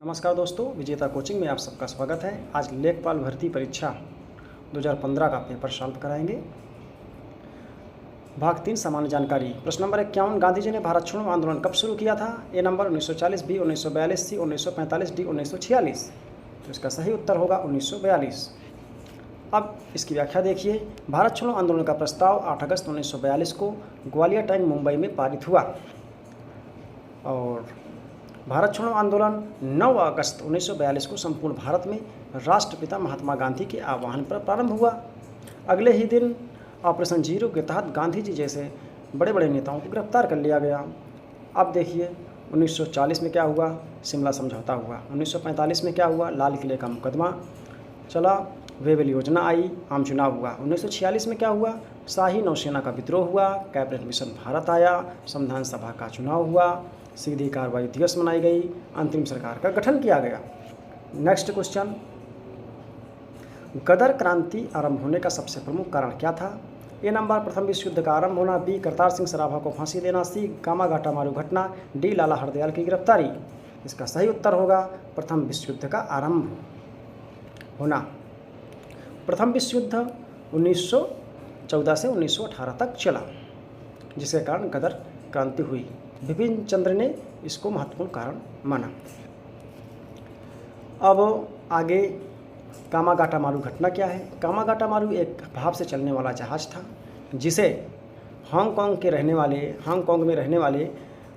नमस्कार दोस्तों, विजेता कोचिंग में आप सबका स्वागत है। आज लेखपाल भर्ती परीक्षा 2015 का पेपर सॉल्व कराएंगे। भाग 3 सामान्य जानकारी। प्रश्न नंबर 51, गांधी जी ने भारत छोड़ो आंदोलन कब शुरू किया था? ए नंबर 1940, बी 1942, सी 1945, डी 1946। तो इसका सही उत्तर होगा 1942। अब इसकी व्याख्या देखिए। भारत छोड़ो आंदोलन का प्रस्ताव 8 अगस्त 1942 को ग्वालियर टैंक मुंबई में पारित हुआ और भारत छोड़ो आंदोलन 9 अगस्त 1942 को संपूर्ण भारत में राष्ट्रपिता महात्मा गांधी के आह्वान पर प्रारंभ हुआ। अगले ही दिन ऑपरेशन जीरो के तहत गांधी जी जैसे बड़े बड़े नेताओं को गिरफ्तार कर लिया गया। अब देखिए 1940 में क्या हुआ? शिमला समझौता हुआ। 1945 में क्या हुआ? लाल किले का मुकदमा चला, वेवेल योजना आई, आम चुनाव हुआ। 1946 में क्या हुआ? शाही नौसेना का विद्रोह हुआ, कैबिनेट मिशन भारत आया, संविधान सभा का चुनाव हुआ, सीधी कार्रवाई दिवस मनाई गई, अंतरिम सरकार का गठन किया गया। नेक्स्ट क्वेश्चन, गदर क्रांति आरंभ होने का सबसे प्रमुख कारण क्या था? ए नंबर प्रथम विश्व युद्ध का आरंभ होना, बी करतार सिंह सराभा को फांसी देना, सी कामाघाटा मारू घटना, डी लाला हरदयाल की गिरफ्तारी। इसका सही उत्तर होगा प्रथम विश्व युद्ध का आरंभ होना। प्रथम विश्व युद्ध 1914 से 1918 तक चला, जिसके कारण गदर क्रांति हुई। बिपिन चंद्र ने इसको महत्वपूर्ण कारण माना। अब आगे कामाघाटा मारू घटना क्या है? कामाघाटा मारू एक भाप से चलने वाला जहाज़ था, जिसे हांगकांग में रहने वाले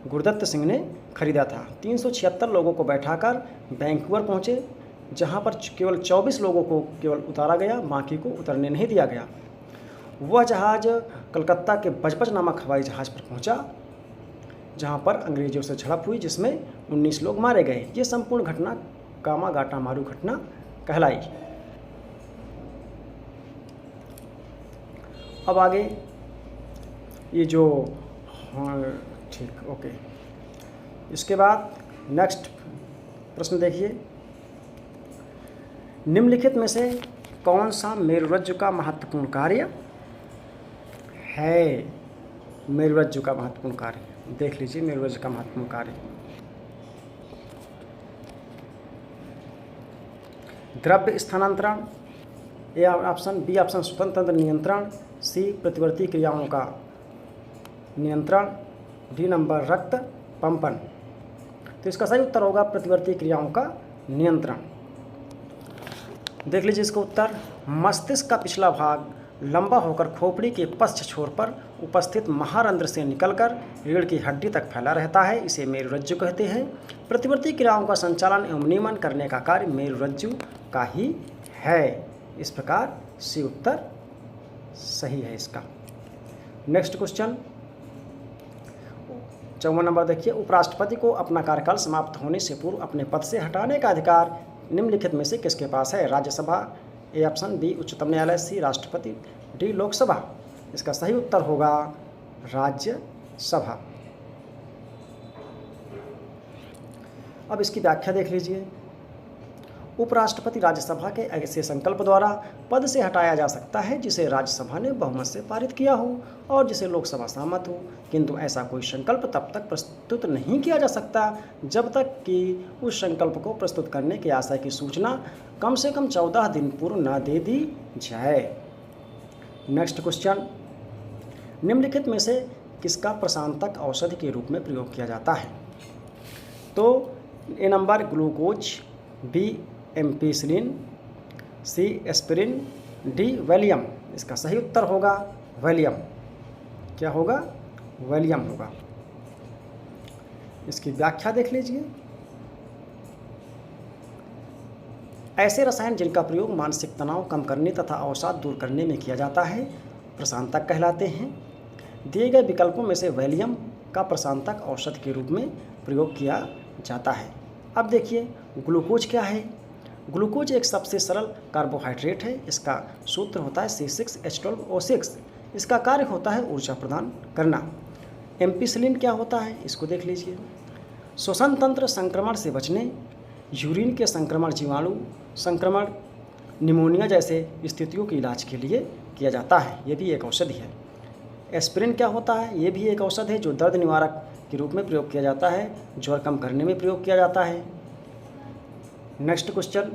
गुरदत्त सिंह ने खरीदा था। 376 लोगों को बैठाकर वैंकूवर पहुँचे, जहाँ पर केवल 24 लोगों को केवल उतारा गया, बाकी को उतरने नहीं दिया गया। वह जहाज़ कलकत्ता के बजबज नामक हवाई जहाज़ पर पहुँचा, जहाँ पर अंग्रेजों से झड़प हुई, जिसमें 19 लोग मारे गए। ये संपूर्ण घटना कामाघाटा मारू घटना कहलाई। अब आगे ये जो ठीक ओके, इसके बाद नेक्स्ट प्रश्न देखिए। निम्नलिखित में से कौन सा मेरुरज्जु का महत्वपूर्ण कार्य है? मेरुरज्जु का महत्वपूर्ण कार्य देख लीजिए। मेरुरज्जु का महत्वपूर्ण कार्य, द्रव्य स्थानांतरण, ए ऑप्शन, बी ऑप्शन स्वतंत्र तंत्र नियंत्रण, सी प्रतिवर्ती क्रियाओं का नियंत्रण, डी नंबर रक्त पंपन। तो इसका सही उत्तर होगा प्रतिवर्ती क्रियाओं का नियंत्रण। देख लीजिए इसका उत्तर। मस्तिष्क का पिछला भाग लंबा होकर खोपड़ी के पश्च छोर पर उपस्थित महारंध्र से निकलकर रीढ़ की हड्डी तक फैला रहता है, इसे मेरुरज्जु कहते हैं। प्रतिवर्ती क्रियाओं का संचालन एवं नियमन करने का कार्य मेरुरज्जु का ही है। इस प्रकार सी उत्तर सही है इसका। नेक्स्ट क्वेश्चन 54 नंबर देखिए। उपराष्ट्रपति को अपना कार्यकाल समाप्त होने से पूर्व अपने पद से हटाने का अधिकार निम्नलिखित में से किसके पास है? राज्यसभा, ए ऑप्शन, बी उच्चतम न्यायालय, सी राष्ट्रपति, डी लोकसभा। इसका सही उत्तर होगा राज्यसभा। अब इसकी व्याख्या देख लीजिए। उपराष्ट्रपति राज्यसभा के ऐसे संकल्प द्वारा पद से हटाया जा सकता है जिसे राज्यसभा ने बहुमत से पारित किया हो और जिसे लोकसभा सहमत हो, किंतु ऐसा कोई संकल्प तब तक प्रस्तुत नहीं किया जा सकता जब तक कि उस संकल्प को प्रस्तुत करने के आशय की सूचना कम से कम 14 दिन पूर्व न दे दी जाए। नेक्स्ट क्वेश्चन, निम्नलिखित में से किसका प्रशांतक औषधि के रूप में प्रयोग किया जाता है? तो ए नंबर ग्लूकोज, बी एम्पिसिलिन, सी एस्पिरिन, डी वैलियम। इसका सही उत्तर होगा वैलियम। क्या होगा? वैलियम होगा। इसकी व्याख्या देख लीजिए। ऐसे रसायन जिनका प्रयोग मानसिक तनाव कम करने तथा अवसाद दूर करने में किया जाता है प्रशांतक कहलाते हैं। दिए गए विकल्पों में से वैलियम का प्रशांतक औषध के रूप में प्रयोग किया जाता है। अब देखिए ग्लूकोज क्या है? ग्लूकोज एक सबसे सरल कार्बोहाइड्रेट है। इसका सूत्र होता है C6H12O6। इसका कार्य होता है ऊर्जा प्रदान करना। एम्पिसिलिन क्या होता है? इसको देख लीजिए। श्वसन तंत्र संक्रमण से बचने, यूरिन के संक्रमण, जीवाणु संक्रमण, निमोनिया जैसे स्थितियों के इलाज के लिए किया जाता है। ये भी एक औषधि है। एस्पिरिन क्या होता है? ये भी एक औषध है जो दर्द निवारक के रूप में प्रयोग किया जाता है, ज्वर कम करने में प्रयोग किया जाता है। नेक्स्ट क्वेश्चन,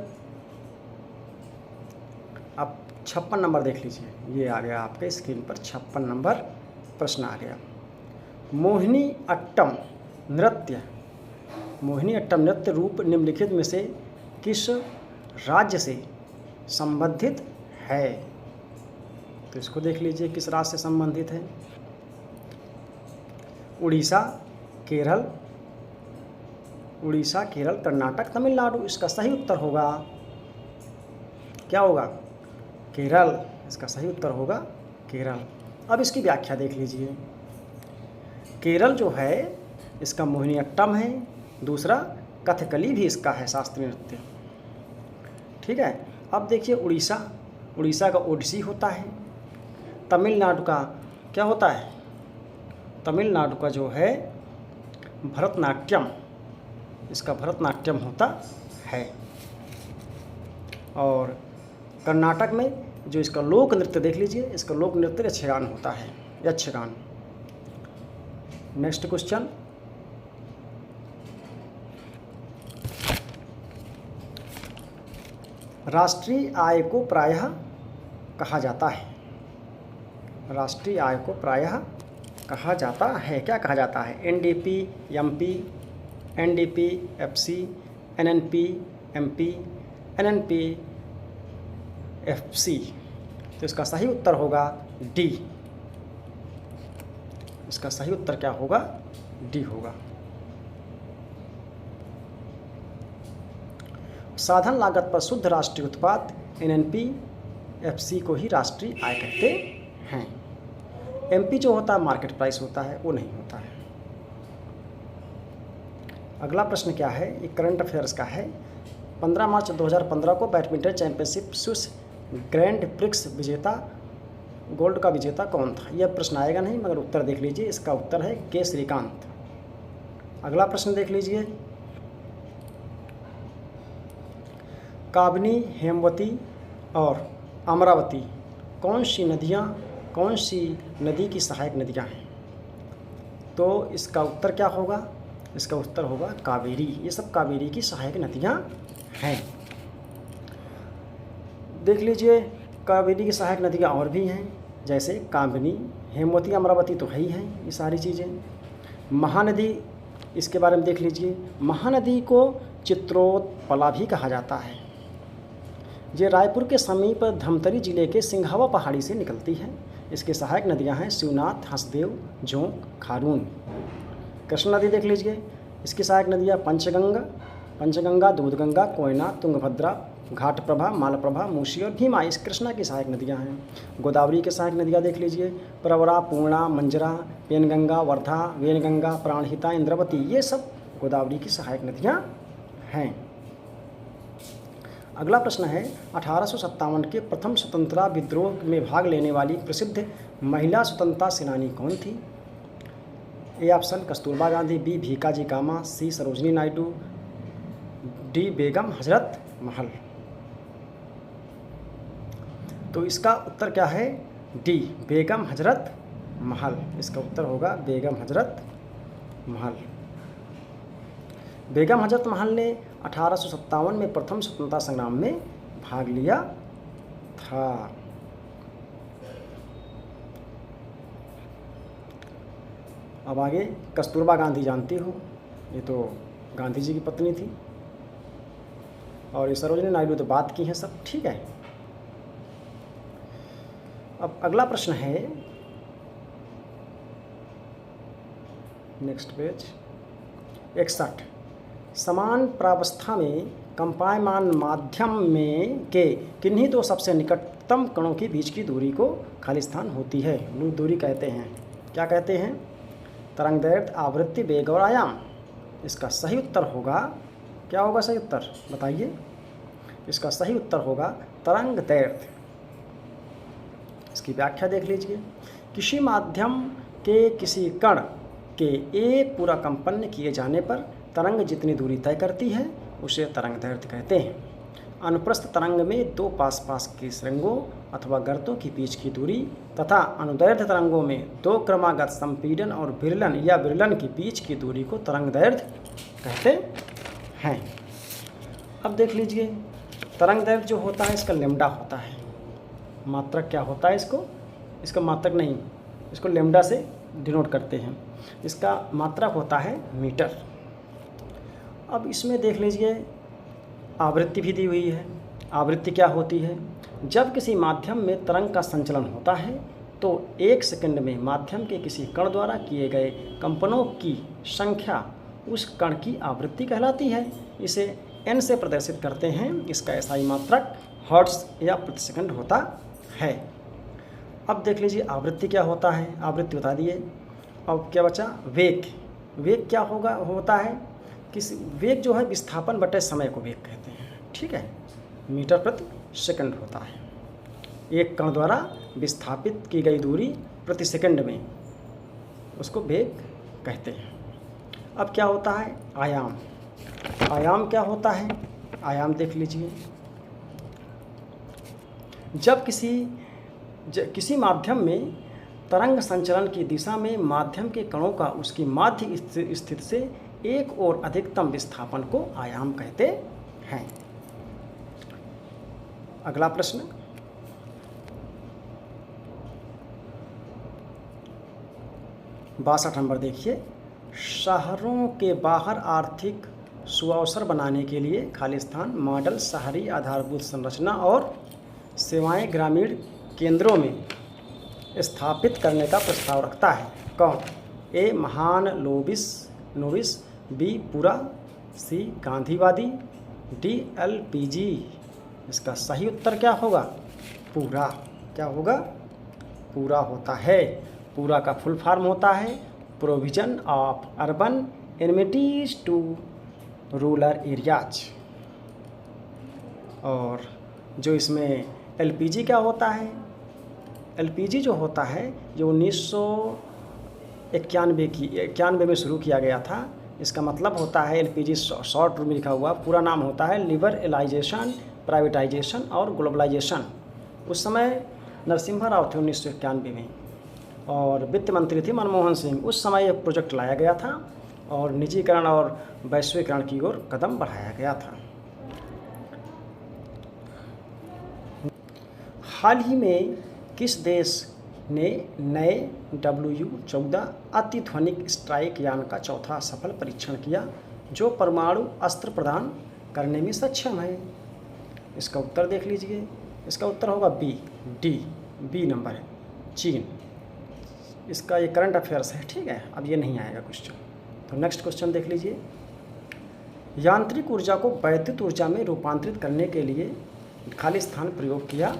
आप 56 नंबर देख लीजिए, ये आ गया आपके स्क्रीन पर 56 नंबर प्रश्न आ गया। मोहिनी अट्टम नृत्य रूप निम्नलिखित में से किस राज्य से संबंधित है? तो इसको देख लीजिए किस राज्य से संबंधित है। उड़ीसा, केरल, कर्नाटक, तमिलनाडु। इसका सही उत्तर होगा, क्या होगा? केरल। इसका सही उत्तर होगा केरल। अब इसकी व्याख्या देख लीजिए। केरल जो है इसका मोहिनीअट्टम है, दूसरा कथकली भी इसका है, शास्त्रीय नृत्य। ठीक है। अब देखिए उड़ीसा का ओडिसी होता है। तमिलनाडु का क्या होता है? तमिलनाडु का जो है भरतनाट्यम, इसका भरतनाट्यम होता है। और कर्नाटक में जो इसका लोक नृत्य देख लीजिए, इसका लोक नृत्य यक्षगान होता है, यक्षगान। नेक्स्ट क्वेश्चन, राष्ट्रीय आय को प्रायः कहा जाता है। राष्ट्रीय आय को प्रायः कहा जाता है, क्या कहा जाता है? NDP, MP, NDP, FC, NNP, MP, NNP, FC. तो इसका सही उत्तर होगा डी। इसका सही उत्तर क्या होगा? डी होगा। साधन लागत पर शुद्ध राष्ट्रीय उत्पाद एनएनपी, एफसी को ही राष्ट्रीय आय कहते हैं। एमपी जो होता है मार्केट प्राइस होता है, वो नहीं होता है। अगला प्रश्न क्या है? ये करंट अफेयर्स का है। 15 मार्च 2015 को badminton championship Swiss grand prix विजेता, गोल्ड का विजेता कौन था? यह प्रश्न आएगा नहीं, मगर उत्तर देख लीजिए। इसका उत्तर है के श्रीकांत। अगला प्रश्न देख लीजिए। काबनी, हेमवती और अमरावती कौन सी नदी की सहायक नदियाँ हैं? तो इसका उत्तर क्या होगा? इसका उत्तर होगा कावेरी। ये सब कावेरी की सहायक नदियाँ हैं। देख लीजिए, कावेरी की सहायक नदियाँ और भी हैं, जैसे काबिनी, हेमवती, अमरावती तो है ही हैं ये सारी चीज़ें। महानदी, इसके बारे में देख लीजिए। महानदी को चित्रोत्पला भी कहा जाता है। ये रायपुर के समीप धमतरी जिले के सिंघावा पहाड़ी से निकलती है। इसके सहायक नदियां हैं शिवनाथ, हंसदेव, जोंक, खारून। कृष्ण नदी देख लीजिए, इसकी सहायक नदियां पंचगंगा, दूधगंगा, कोयना, तुंगभद्रा, घाटप्रभा, मालप्रभा, मूसी और भीमा। इस कृष्णा की सहायक नदियां हैं। गोदावरी की सहायक नदियां देख लीजिए, प्रवरा, पूर्णा, मंजरा, पेनगंगा, वर्धा, वेनगंगा, प्राणहिता, इंद्रावती। ये सब गोदावरी की सहायक नदियाँ हैं। अगला प्रश्न है, 1857 के प्रथम स्वतंत्रता विद्रोह में भाग लेने वाली प्रसिद्ध महिला स्वतंत्रता सेनानी कौन थी? A option Kasturba Gandhi, B Bhikaji Cama, C Sarojini Naidu, D Begum Hazrat Mahal. तो इसका उत्तर क्या है? डी बेगम हजरत महल। इसका उत्तर होगा बेगम हजरत महल। बेगम हजरत महल ने 1857 में प्रथम स्वतंत्रता संग्राम में भाग लिया था। अब आगे, कस्तूरबा गांधी जानती हो, ये तो गांधी जी की पत्नी थी। और ये सरोजनी नायडू तो बात की हैं सब, ठीक है। अब अगला प्रश्न है, नेक्स्ट पेज 61। समान प्रावस्था में कंपायमान माध्यम में के किन्हीं दो सबसे निकटतम कणों के बीच की दूरी को खालिस्तान होती है, दूरी कहते हैं। क्या कहते हैं? तरंगदैर्घ्य, आवृत्ति, वेग और आयाम। इसका सही उत्तर होगा, क्या होगा सही उत्तर बताइए? इसका सही उत्तर होगा तरंगदैर्घ्य। इसकी व्याख्या देख लीजिए। किसी माध्यम के किसी कण के एक पूरा कंपन किए जाने पर तरंग जितनी दूरी तय करती है उसे तरंगदैर्घ्य कहते हैं। अनुप्रस्थ तरंग में दो पास के सुरंगों अथवा गर्तों के बीच की दूरी तथा अनुदैर्घ्य तरंगों में दो क्रमागत संपीड़न और विरलन या विरलन के बीच की दूरी को तरंगदैर्घ्य कहते हैं। अब देख लीजिए, तरंग दैर्घ्य जो होता है इसका लैम्डा होता है। मात्रक क्या होता है इसका मात्रक नहीं, इसको लैम्डा से डिनोट करते हैं। इसका मात्रक होता है मीटर। अब इसमें देख लीजिए आवृत्ति भी दी हुई है। आवृत्ति क्या होती है? जब किसी माध्यम में तरंग का संचलन होता है तो 1 सेकंड में माध्यम के किसी कण द्वारा किए गए कंपनों की संख्या उस कण की आवृत्ति कहलाती है। इसे n से प्रदर्शित करते हैं। इसका SI मात्रक हर्ट्ज या प्रति सेकंड होता है। अब देख लीजिए आवृत्ति क्या होता है, आवृत्ति बता दिए। अब क्या बचा? वेग। वेग क्या होता है? किसी वेग जो है विस्थापन बटे समय को वेग कहते हैं, ठीक है। मीटर प्रति सेकंड होता है। एक कण द्वारा विस्थापित की गई दूरी प्रति सेकंड में, उसको वेग कहते हैं। अब क्या होता है? आयाम। आयाम क्या होता है? आयाम देख लीजिए, जब किसी माध्यम में तरंग संचलन की दिशा में माध्यम के कणों का उसकी माध्य स्थिति से एक और अधिकतम विस्थापन को आयाम कहते हैं। अगला प्रश्न, बासठ नंबर देखिए। शहरों के बाहर आर्थिक सुअवसर बनाने के लिए खाली स्थान मॉडल शहरी आधारभूत संरचना और सेवाएं ग्रामीण केंद्रों में स्थापित करने का प्रस्ताव रखता है। कौन? ए महान नोविस, बी पूरा, सी गांधीवादी, डी LPG। इसका सही उत्तर क्या होगा? पूरा। क्या होगा? पूरा होता है। पूरा का फुल फॉर्म होता है provision of urban amenities to rural areas. और जो इसमें LPG क्या होता है? LPG जो होता है ये 1991 में शुरू किया गया था। इसका मतलब होता है LPG शॉर्ट रूप में लिखा हुआ, पूरा नाम होता है लिबरलाइजेशन, प्राइवेटाइजेशन और ग्लोबलाइजेशन। उस समय नरसिम्हा राव थे 1991 में, और वित्त मंत्री थे मनमोहन सिंह। उस समय यह प्रोजेक्ट लाया गया था और निजीकरण और वैश्वीकरण की ओर कदम बढ़ाया गया था। हाल ही में किस देश ने नए W-14 अतिध्वनिक स्ट्राइक यान का चौथा सफल परीक्षण किया जो परमाणु अस्त्र प्रदान करने में सक्षम है? इसका उत्तर देख लीजिए। इसका उत्तर होगा बी नंबर है, चीन। इसका ये करंट अफेयर्स है, ठीक है। अब ये नहीं आएगा क्वेश्चन। तो नेक्स्ट क्वेश्चन देख लीजिए। यांत्रिक ऊर्जा को वैद्युत ऊर्जा में रूपांतरित करने के लिए खाली स्थान प्रयोग किया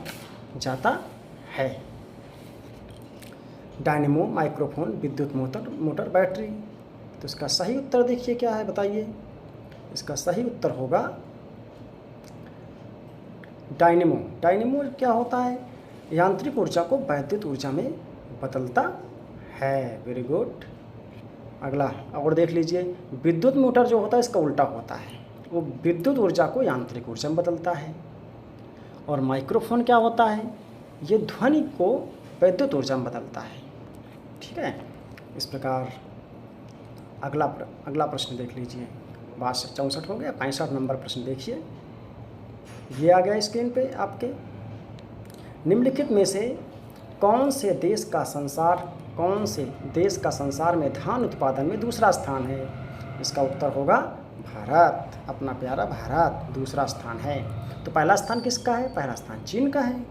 जाता है। डायनेमो, माइक्रोफोन, विद्युत मोटर, बैटरी। तो इसका सही उत्तर देखिए क्या है, बताइए। इसका सही उत्तर होगा डायनेमो। डायनेमो क्या होता है? यांत्रिक ऊर्जा को वैद्युत ऊर्जा में बदलता है। Very good. अगला और देख लीजिए। विद्युत मोटर जो होता है इसका उल्टा होता है, वो विद्युत ऊर्जा को यांत्रिक ऊर्जा में बदलता है। और माइक्रोफोन क्या होता है? ये ध्वनि को वैद्युत ऊर्जा में बदलता है, ठीक है। इस प्रकार अगला प्रश्न देख लीजिए। 64 हो गया। 65 नंबर प्रश्न देखिए, ये आ गया स्क्रीन पे आपके। निम्नलिखित में से कौन से देश का संसार में धान उत्पादन में दूसरा स्थान है? इसका उत्तर होगा भारत। अपना प्यारा भारत दूसरा स्थान है। तो पहला स्थान किसका है? पहला स्थान चीन का है।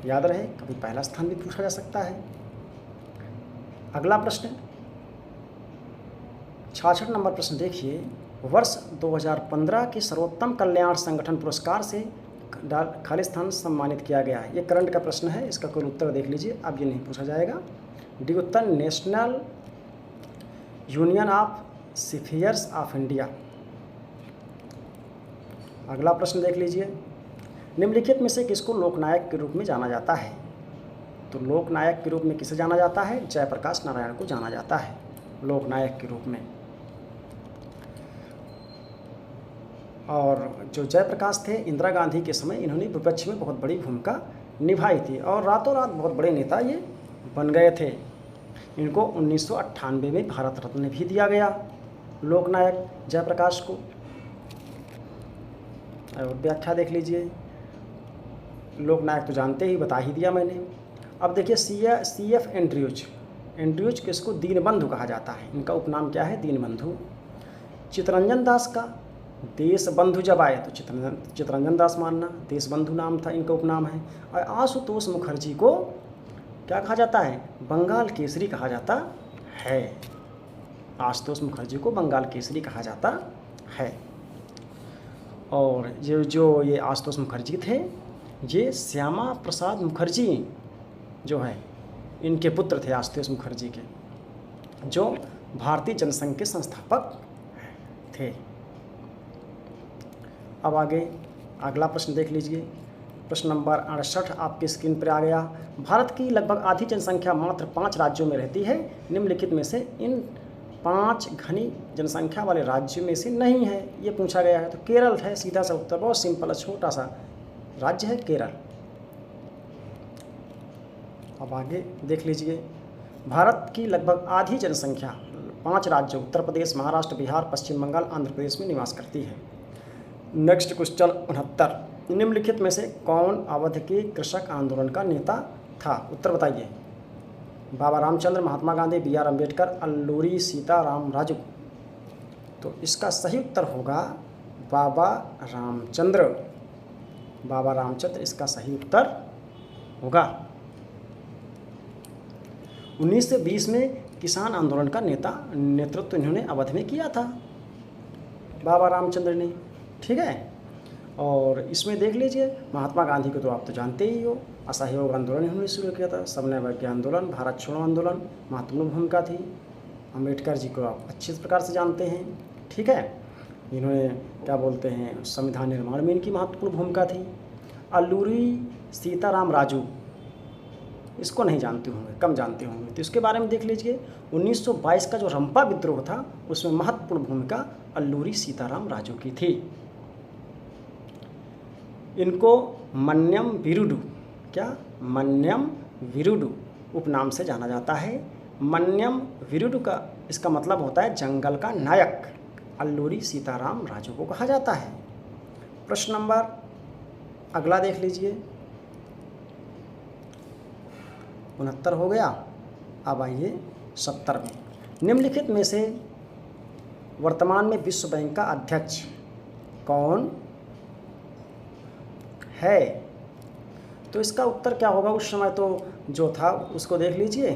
याद रहे, कभी पहला स्थान भी पूछा जा सकता है। अगला प्रश्न 66 नंबर प्रश्न देखिए। वर्ष 2015 के सर्वोत्तम कल्याण संगठन पुरस्कार से खाली स्थान सम्मानित किया गया। ये करंट का प्रश्न है, इसका कोई उत्तर देख लीजिए। अब ये नहीं पूछा जाएगा। डी उत्तर national union of seafarers of India. अगला प्रश्न देख लीजिए। निम्नलिखित में से किसको लोकनायक के रूप में जाना जाता है? तो लोकनायक के रूप में किसे जाना जाता है? जयप्रकाश नारायण को जाना जाता है लोकनायक के रूप में। और जो जयप्रकाश थे, इंदिरा गांधी के समय इन्होंने विपक्ष में बहुत बड़ी भूमिका निभाई थी और रातों रात बहुत बड़े नेता ये बन गए थे। इनको 1998 में भारत रत्न भी दिया गया लोकनायक जयप्रकाश को। और व्याख्या देख लीजिए। लोकनायक तो जानते ही, बता ही दिया मैंने। अब देखिए CF एंड्रयूज। एंड्रयूज किसको दीनबंधु कहा जाता है, इनका उपनाम क्या है, दीनबंधु। चित्तरंजन दास का देशबंधु जब आए तो चित्तरंजन दास मानना, देशबंधु नाम था, इनका उपनाम है। और आशुतोष मुखर्जी को क्या कहा जाता है, बंगाल केसरी कहा जाता है। आशुतोष मुखर्जी को बंगाल केसरी कहा जाता है। और ये आशुतोष मुखर्जी थे, ये श्यामा प्रसाद मुखर्जी जो है, इनके पुत्र थे आशुतोष मुखर्जी के, जो भारतीय जनसंघ के संस्थापक थे। अब आगे अगला प्रश्न देख लीजिए। प्रश्न नंबर 68 आपकी स्क्रीन पर आ गया। भारत की लगभग आधी जनसंख्या मात्र 5 राज्यों में रहती है। निम्नलिखित में से इन 5 घनी जनसंख्या वाले राज्यों में से नहीं है, ये पूछा गया है। तो केरल है सीधा सा उत्तर, बहुत सिंपल है, छोटा सा राज्य है केरल। अब आगे देख लीजिए। भारत की लगभग आधी जनसंख्या 5 राज्यों उत्तर प्रदेश, महाराष्ट्र, बिहार, पश्चिम बंगाल, आंध्र प्रदेश में निवास करती है। नेक्स्ट क्वेश्चन 69, निम्नलिखित में से कौन अवध के कृषक आंदोलन का नेता था? उत्तर बताइए। बाबा रामचंद्र, महात्मा गांधी, BR अम्बेडकर, अल्लूरी सीताराम राजू। तो इसका सही उत्तर होगा बाबा रामचंद्र। बाबा रामचंद्र इसका सही उत्तर होगा। 1920 में किसान आंदोलन का नेतृत्व इन्होंने अवध में किया था, बाबा रामचंद्र ने। ठीक है। और इसमें देख लीजिए, महात्मा गांधी को तो आप तो जानते ही हो, असहयोग आंदोलन इन्होंने शुरू किया था, समन्वय आंदोलन, भारत छोड़ो आंदोलन, महत्वपूर्ण भूमिका थी। अम्बेडकर जी को आप अच्छे प्रकार से जानते हैं। ठीक है। इन्होंने क्या बोलते हैं, संविधान निर्माण में इनकी महत्वपूर्ण भूमिका थी। अल्लूरी सीताराम राजू, इसको नहीं जानते होंगे, कम जानते होंगे, तो इसके बारे में देख लीजिए। 1922 का जो रंपा विद्रोह था उसमें महत्वपूर्ण भूमिका अल्लूरी सीताराम राजू की थी। इनको मन्यम वीरुडु, क्या मन्यम वीरुडु उपनाम से जाना जाता है। मन्यम वीरुडु का इसका मतलब होता है जंगल का नायक। अल्लूरी सीताराम राजू को कहा जाता है। प्रश्न नंबर अगला देख लीजिए। 69 हो गया। अब आइए 70 में। निम्नलिखित में से वर्तमान में विश्व बैंक का अध्यक्ष कौन है? तो इसका उत्तर क्या होगा? उस समय तो जो था उसको देख लीजिए,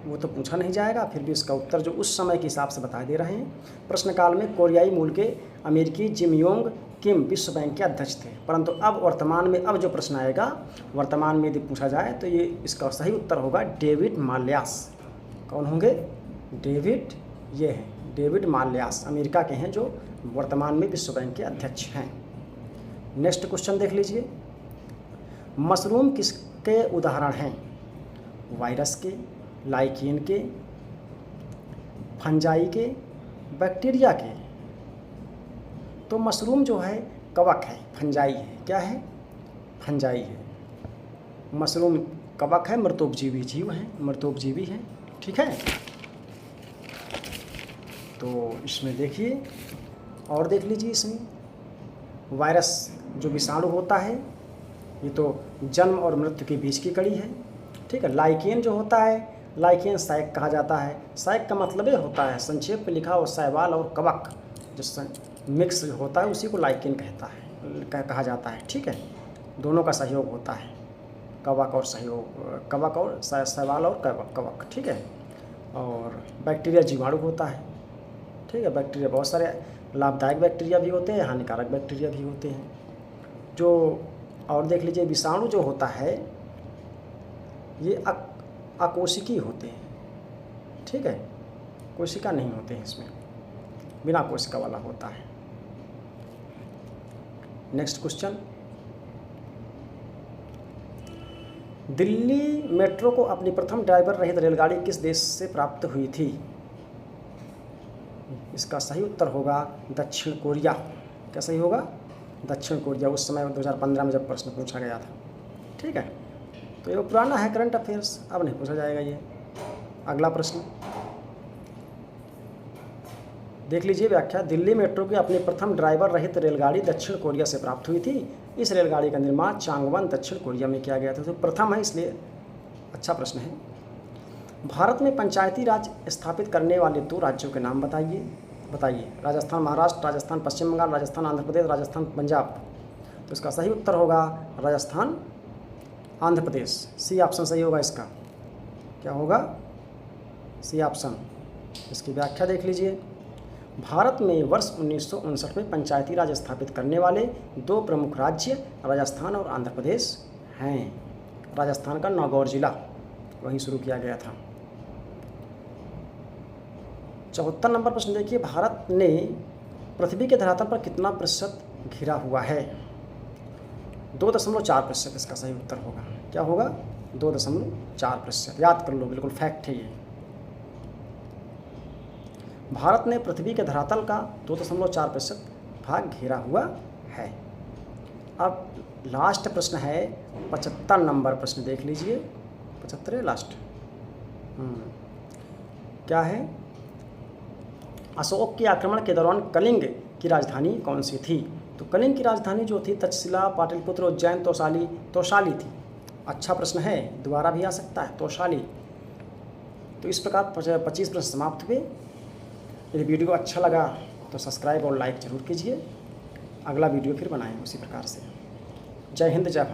वो तो पूछा नहीं जाएगा, फिर भी इसका उत्तर जो उस समय के हिसाब से बता दे रहे हैं। प्रश्नकाल में कोरियाई मूल के अमेरिकी जिम योंग किम विश्व बैंक के अध्यक्ष थे, परंतु अब वर्तमान में अब जो प्रश्न आएगा वर्तमान में यदि पूछा जाए तो ये इसका सही उत्तर होगा डेविड माल्यास। कौन होंगे? डेविड माल्यास अमेरिका के हैं जो वर्तमान में विश्व बैंक के अध्यक्ष हैं। नेक्स्ट क्वेश्चन देख लीजिए। मशरूम किसके उदाहरण हैं? वायरस के, लाइकेन के, फंजाई के, बैक्टीरिया के। तो मशरूम जो है कवक है, फंजाई है। क्या है? फंजाई है। मशरूम कवक है, मृतोपजीवी जीव है, मृतोपजीवी है। ठीक है। तो इसमें देखिए और देख लीजिए, इसमें वायरस जो विषाणु होता है ये तो जन्म और मृत्यु के बीच की कड़ी है। ठीक है। लाइकेन जो होता है, लाइकेन सैक कहा जाता है। सैक का मतलब ये होता है, संक्षेप में लिखा हो, शैवाल और कवक जो मिक्स होता है उसी को लाइकेन कहा जाता है। ठीक है। दोनों का सहयोग होता है, कवक और शैवाल और कवक। ठीक है। और बैक्टीरिया जीवाणु होता है। ठीक है। बैक्टीरिया बहुत सारे लाभदायक बैक्टीरिया भी होते हैं, हानिकारक बैक्टीरिया भी होते हैं। जो और देख लीजिए, विषाणु जो होता है ये अकोशिकी होते हैं। ठीक है। कोशिका नहीं होते हैं, इसमें बिना कोशिका वाला होता है। Next question. दिल्ली मेट्रो को अपनी प्रथम ड्राइवर रहित रेलगाड़ी किस देश से प्राप्त हुई थी? इसका सही उत्तर होगा दक्षिण कोरिया। क्या सही होगा? दक्षिण कोरिया। उस समय 2015 में जब प्रश्न पूछा गया था। ठीक है। तो ये पुराना है, करंट अफेयर्स, अब नहीं पूछा जाएगा ये। अगला प्रश्न। देख लीजिए व्याख्या। दिल्ली मेट्रो की अपनी प्रथम ड्राइवर रहित रेलगाड़ी दक्षिण कोरिया से प्राप्त हुई थी। इस रेलगाड़ी का निर्माण चांगवन दक्षिण कोरिया में किया गया था। तो प्रथम है, इसलिए अच्छा प्रश्न है। भारत में पंचायती राज स्थापित करने वाले 2 राज्यों के नाम बताइए। राजस्थान महाराष्ट्र, राजस्थान पश्चिम बंगाल, राजस्थान आंध्र प्रदेश, राजस्थान पंजाब। तो इसका सही उत्तर होगा राजस्थान आंध्र प्रदेश। सी ऑप्शन सही होगा इसका। क्या होगा? C option. इसकी व्याख्या देख लीजिए। भारत में वर्ष 1959 में पंचायती राज स्थापित करने वाले 2 प्रमुख राज्य राजस्थान और आंध्र प्रदेश हैं। राजस्थान का नागौर जिला वहीं शुरू किया गया था। 74 नंबर प्रश्न देखिए। भारत ने पृथ्वी के धरातल पर कितना प्रतिशत घिरा हुआ है? 2.4%। इसका सही उत्तर होगा। क्या होगा? 2.4%। याद कर लो, बिल्कुल फैक्ट है ये। भारत ने पृथ्वी के धरातल का 2.4% भाग घेरा हुआ है। अब लास्ट प्रश्न है 75 नंबर प्रश्न देख लीजिए। 75 है लास्ट। क्या है? अशोक के आक्रमण के दौरान कलिंग की राजधानी कौन सी थी? तो कलिंग की राजधानी जो थी तक्षशिला, पाटलिपुत्र, उज्जैन, तोशाली थी। अच्छा प्रश्न है, दोबारा भी आ सकता है, तोशाली। तो इस प्रकार 25 प्रश्न समाप्त हुए। यदि वीडियो अच्छा लगा तो सब्सक्राइब और लाइक जरूर कीजिए। अगला वीडियो फिर बनाएंगे उसी प्रकार से। जय हिंद, जय भारत।